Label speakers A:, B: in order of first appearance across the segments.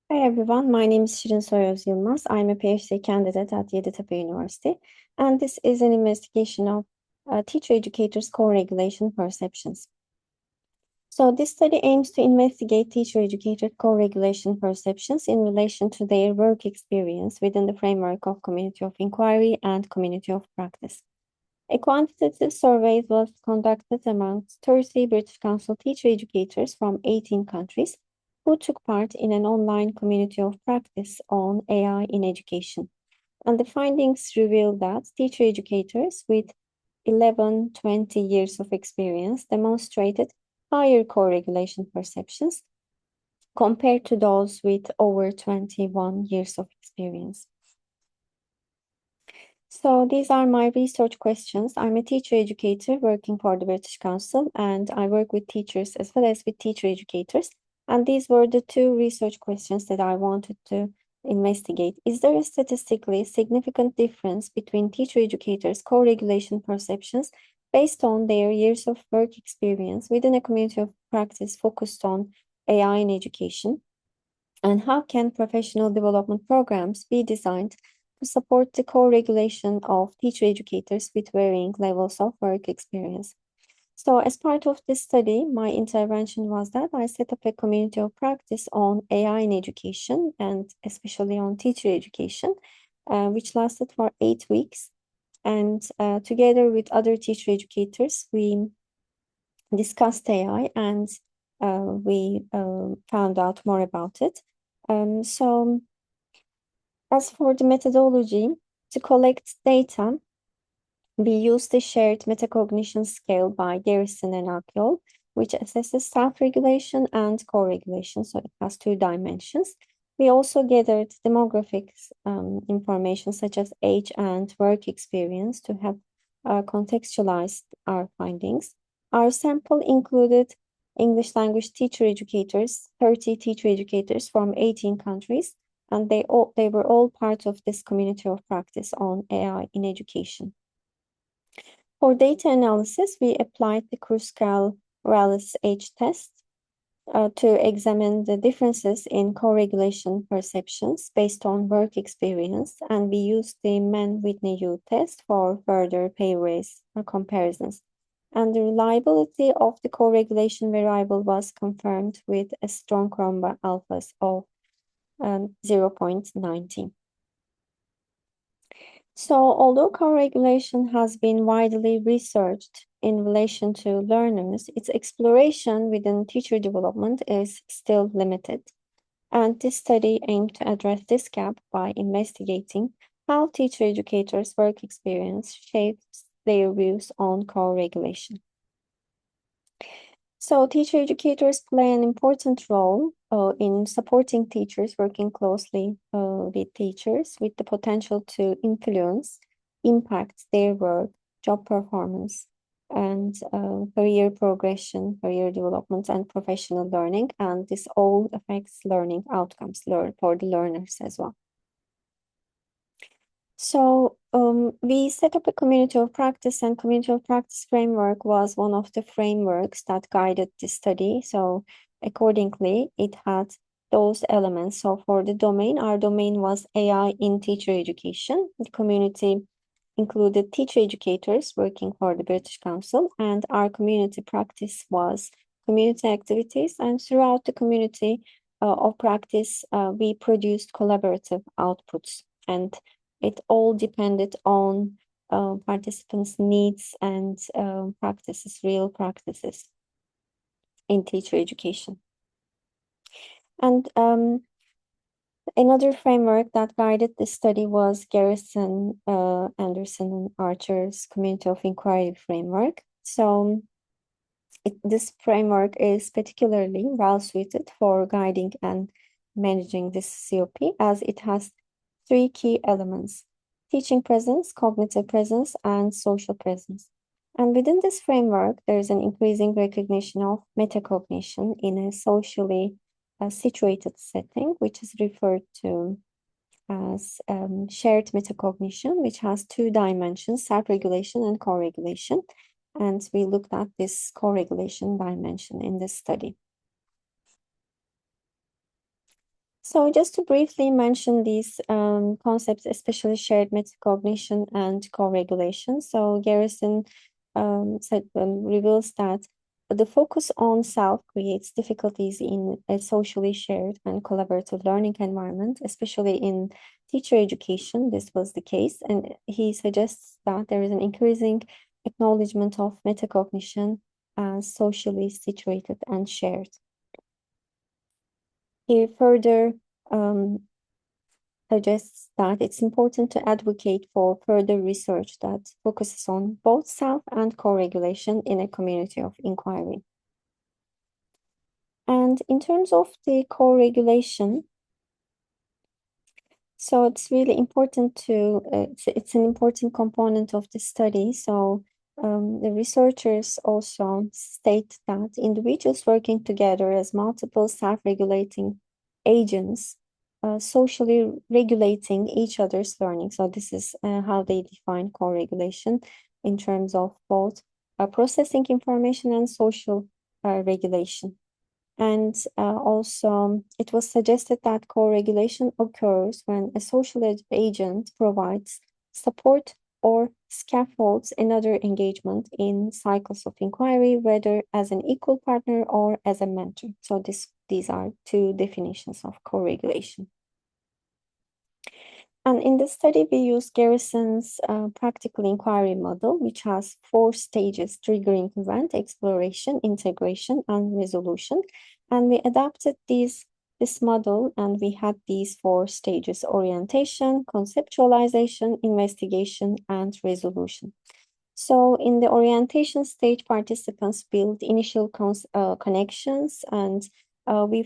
A: Hi everyone, my name is Shirin Soyoz Yılmaz. I'm a PhD candidate at Yeditepe University, and this is an investigation of teacher-educators' co-regulation perceptions. So this study aims to investigate teacher-educator co-regulation perceptions in relation to their work experience within the framework of community of inquiry and community of practice. A quantitative survey was conducted among 30 British Council teacher educators from 18 countries who took part in an online community of practice on AI in education. And the findings revealed that teacher educators with 11-20 years of experience demonstrated higher co-regulation perceptions compared to those with over 21 years of experience. So these are my research questions. I'm a teacher educator working for the British Council, and I work with teachers as well as with teacher educators. And these were the two research questions that I wanted to investigate. Is there a statistically significant difference between teacher educators' co-regulation perceptions based on their years of work experience within a community of practice focused on AI in education? And how can professional development programs be designed to support the co-regulation of teacher educators with varying levels of work experience? So as part of this study, my intervention was that I set up a community of practice on AI in education and especially on teacher education, which lasted for 8 weeks. And together with other teacher educators, we discussed AI and we found out more about it. So as for the methodology, to collect data, we use the shared metacognition scale by Garrison and Akyol, which assesses self-regulation and co-regulation, so it has two dimensions. We also gathered demographics information such as age and work experience to have contextualized our findings. Our sample included English language teacher educators, 30 teacher educators from 18 countries, and they were all part of this community of practice on AI in education. For data analysis, we applied the Kruskal-Wallis age test to examine the differences in co-regulation perceptions based on work experience, and we used the Mann-Whitney-U test for further pay raise comparisons. And the reliability of the co-regulation variable was confirmed with a strong Cromba alphas of 0.19. So, although co-regulation has been widely researched in relation to learners, its exploration within teacher development is still limited. And this study aimed to address this gap by investigating how teacher educators' work experience shapes their views on co-regulation. So teacher educators play an important role in supporting teachers working closely with teachers with the potential to influence, impact their work, job performance, and career progression, career development, and professional learning. And this all affects learning outcomes for the learners as well. So we set up a community of practice, and community of practice framework was one of the frameworks that guided this study. So accordingly, it had those elements. So for the domain, our domain was AI in teacher education. The community included teacher educators working for the British Council, and our community practice was community activities. And throughout the community of practice, we produced collaborative outputs, and it all depended on participants' needs and practices, real practices in teacher education. And another framework that guided this study was Garrison, Anderson, and Archer's Community of Inquiry framework. So this framework is particularly well suited for guiding and managing this COP, as it has three key elements: teaching presence, cognitive presence, and social presence. And within this framework, there is an increasing recognition of metacognition in a socially situated setting, which is referred to as shared metacognition, which has two dimensions: self-regulation and co-regulation. And we looked at this co-regulation dimension in this study. So just to briefly mention these concepts, especially shared metacognition and co-regulation. So Garrison reveals that the focus on self creates difficulties in a socially shared and collaborative learning environment, especially in teacher education. This was the case, and he suggests that there is an increasing acknowledgement of metacognition as socially situated and shared. He further suggests that it's important to advocate for further research that focuses on both self and co-regulation in a community of inquiry. And in terms of the co-regulation, so it's really important to, it's an important component of the study. So the researchers also state that individuals working together as multiple self-regulating agents, socially regulating each other's learning. So this is how they define co-regulation in terms of both processing information and social regulation. And also, it was suggested that co-regulation occurs when a social agent provides support or scaffolds another engagement in cycles of inquiry, whether as an equal partner or as a mentor. So these are two definitions of co-regulation. And in the study, we used Garrison's practical inquiry model, which has 4 stages: triggering event, exploration, integration, and resolution. And we adapted this model, and we had these 4 stages: orientation, conceptualization, investigation, and resolution. So in the orientation stage, participants build initial connections, and we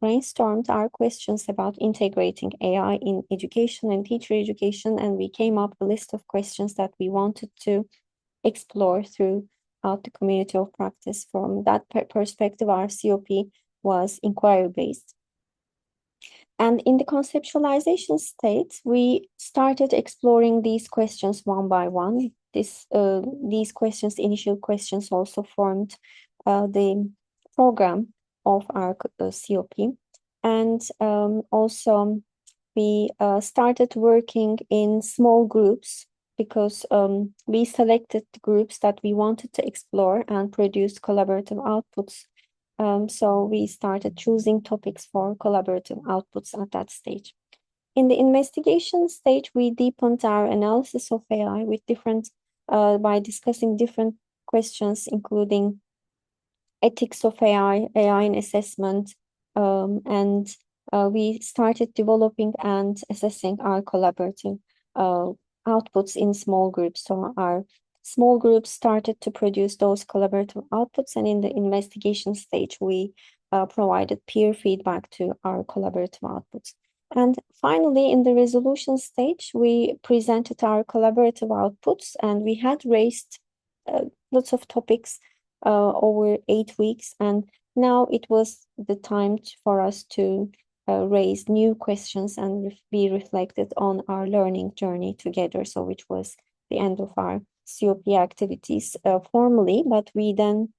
A: brainstormed our questions about integrating AI in education and teacher education, and we came up with a list of questions that we wanted to explore throughout the community of practice. From that perspective, our COP was inquiry-based. And in the conceptualization state, we started exploring these questions one by one. These questions, initial questions, also formed the program of our COP. And also, we started working in small groups because we selected groups that we wanted to explore and produce collaborative outputs. So we started choosing topics for collaborative outputs at that stage. In the investigation stage, we deepened our analysis of AI with by discussing different questions, including ethics of AI, AI in assessment, and we started developing and assessing our collaborative outputs in small groups. So our small groups started to produce those collaborative outputs, and in the investigation stage, we provided peer feedback to our collaborative outputs. And finally, in the resolution stage, we presented our collaborative outputs, and we had raised lots of topics over 8 weeks, and now it was the time for us to raise new questions and be reflected on our learning journey together. So which was the end of our COP activities formally, but we then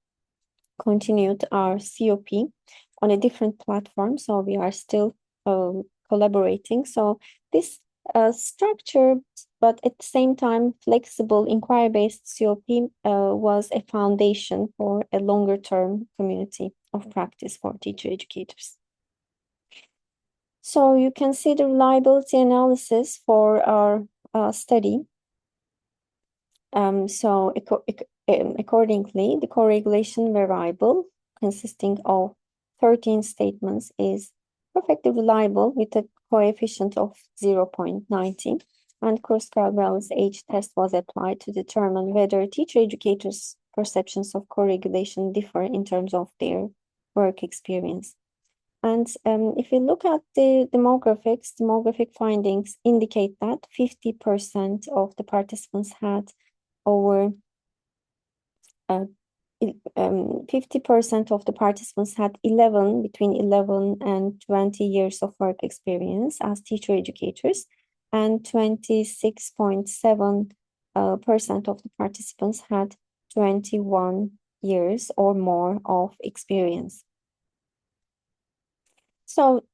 A: continued our COP on a different platform. So we are still collaborating. So this structured, but at the same time flexible inquiry-based COP was a foundation for a longer-term community of practice for teacher educators. So you can see the reliability analysis for our study. Accordingly, the correlation variable consisting of 13 statements is perfectly reliable with a coefficient of 0.90, and Kruskal-Wallis H test was applied to determine whether teacher educators' perceptions of correlation differ in terms of their work experience. And if you look at the demographic findings indicate that 50% of the participants had over 50% of the participants had between 11 and 20 years of work experience as teacher educators, and 26.7% of the participants had 21 years or more of experience. So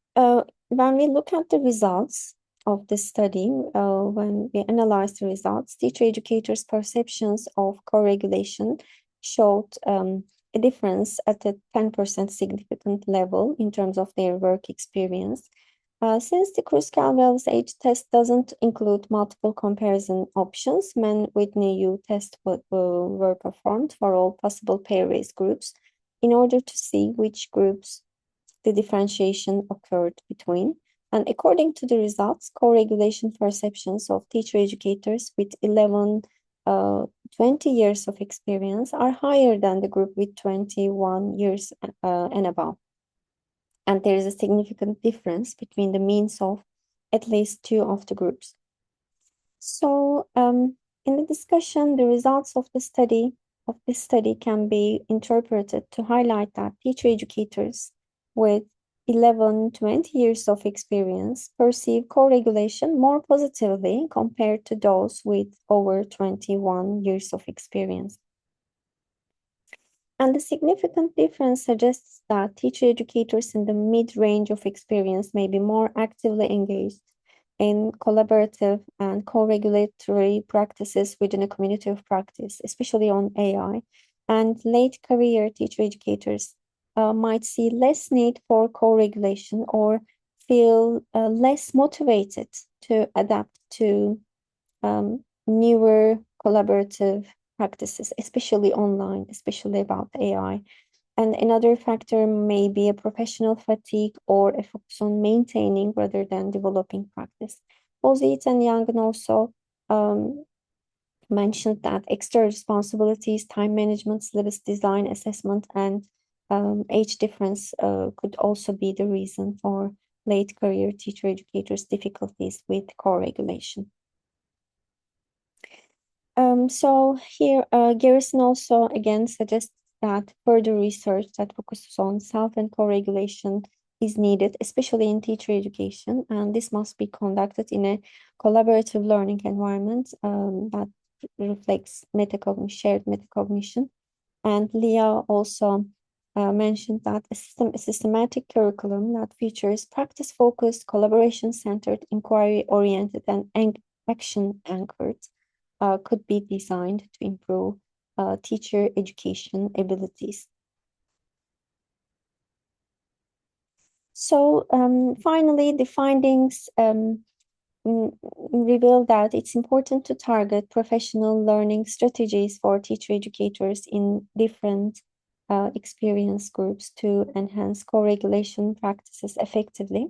A: When we look at the results of the study, when we analyze the results, teacher educators' perceptions of co-regulation showed a difference at a 10% significant level in terms of their work experience. Since the Kruskal-Wallis age test doesn't include multiple comparison options, Mann-Whitney-U tests were performed for all possible pair-raised groups in order to see which groups the differentiation occurred between. And according to the results, co-regulation perceptions of teacher educators with 20 years of experience are higher than the group with 21 years and above. And there is a significant difference between the means of at least two of the groups. So in the discussion, the results of this study can be interpreted to highlight that teacher educators with 20 years of experience perceive co-regulation more positively compared to those with over 21 years of experience. And the significant difference suggests that teacher educators in the mid-range of experience may be more actively engaged in collaborative and co-regulatory practices within a community of practice, especially on AI. And late career teacher educators might see less need for co-regulation or feel less motivated to adapt to newer collaborative practices, especially online, especially about AI. And another factor may be a professional fatigue or a focus on maintaining rather than developing practice. Both Eat and Young also mentioned that extra responsibilities, time management, syllabus design, assessment, and age difference could also be the reason for late career teacher educators' difficulties with co-regulation. So here, Garrison also again suggests that further research that focuses on self and co-regulation is needed, especially in teacher education, and this must be conducted in a collaborative learning environment that reflects shared metacognition. And Leah also mentioned that a systematic curriculum that features practice-focused, collaboration-centered, inquiry-oriented, and action-anchored could be designed to improve teacher education abilities. So finally, the findings reveal that it's important to target professional learning strategies for teacher educators in different experience groups to enhance co-regulation practices effectively.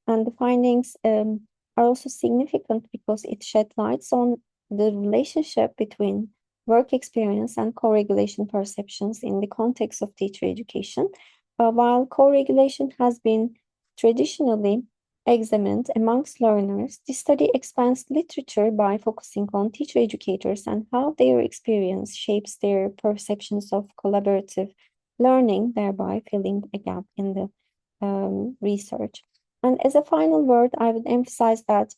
A: And the findings are also significant because it shed lights on the relationship between work experience and co-regulation perceptions in the context of teacher education. While co-regulation has been traditionally examined amongst learners, this study expands literature by focusing on teacher educators and how their experience shapes their perceptions of collaborative learning, thereby filling a gap in the research. And as a final word, I would emphasize that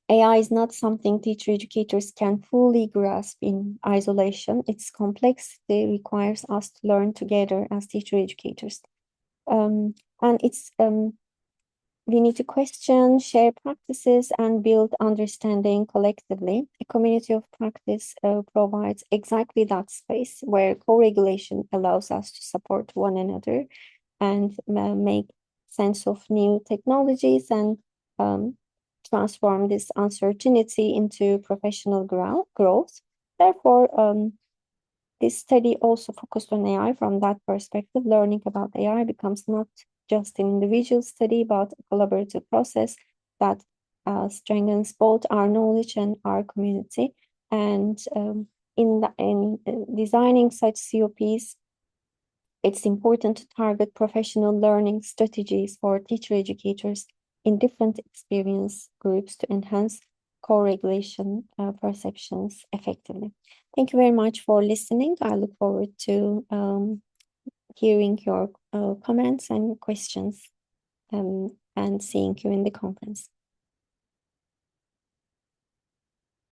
A: AI is not something teacher educators can fully grasp in isolation. Its complexity requires us to learn together as teacher educators. And we need to question, share practices, and build understanding collectively. A community of practice provides exactly that space where co-regulation allows us to support one another and make sense of new technologies and transform this uncertainty into professional growth. Therefore, this study also focused on AI from that perspective. Learning about AI becomes not just an individual study, but a collaborative process that strengthens both our knowledge and our community. And in designing such COPs, it's important to target professional learning strategies for teacher educators in different experience groups to enhance co-regulation perceptions effectively. Thank you very much for listening. I look forward to hearing your comments and questions and seeing you in the conference.